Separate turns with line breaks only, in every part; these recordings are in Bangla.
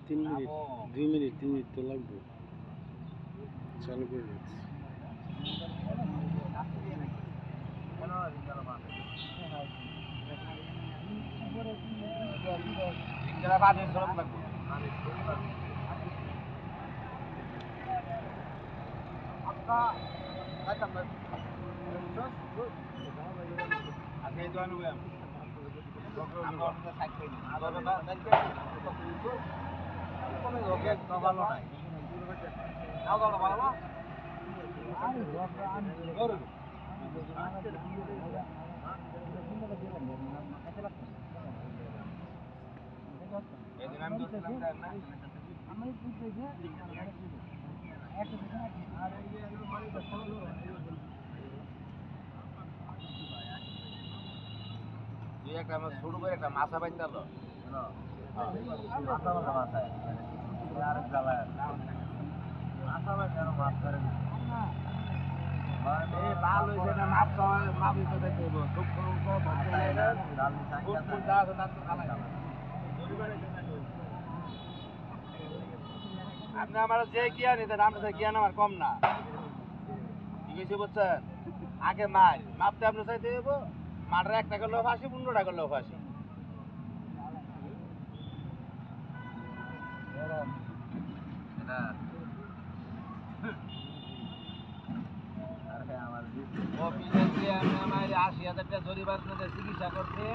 তিন মিনিট 2 মিনিট 3 মিনিট তো লাগবে চালু করে দিচ্ছি একটা ছোট করে একটা মাছা বাইতে হলো আপনি আমার যে জ্ঞান নিতেন আপনার জ্ঞান আমার কম না ঠিক আছে বুঝছেন আগে মার মাপতে আপনার চাইতে দেবো মাঠের 1 টাকা লোক ফাঁসি 15 টাকা লোক ফাঁসি আমার 80,000 টাকা জরিমানা করে চিকিৎসা করতে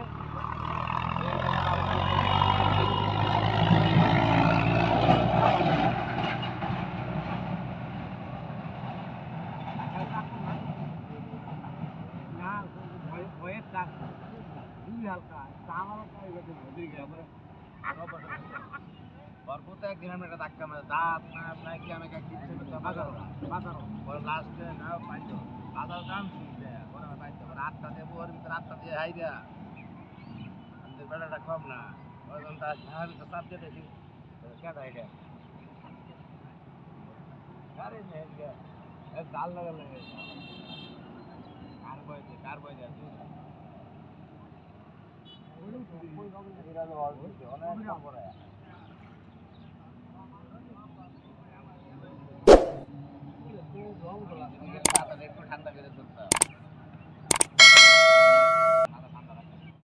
একদিন আমি একটা ধাক্কা মারে দাঁত না আপনার কি আমি লাস্টে না পাইতো বাজার দাম পাইতো 8টা দেবো ওর ভিতরে 8টা দিয়ে হাই দেয়া আমাদের বেড়াটা কম না ওরকম তার চাপ দিয়ে দেখি কেটা এটা ডাল লাগালে কার বয়সে আছে অনেক পরে একটু ঠান্ডা করে চলতে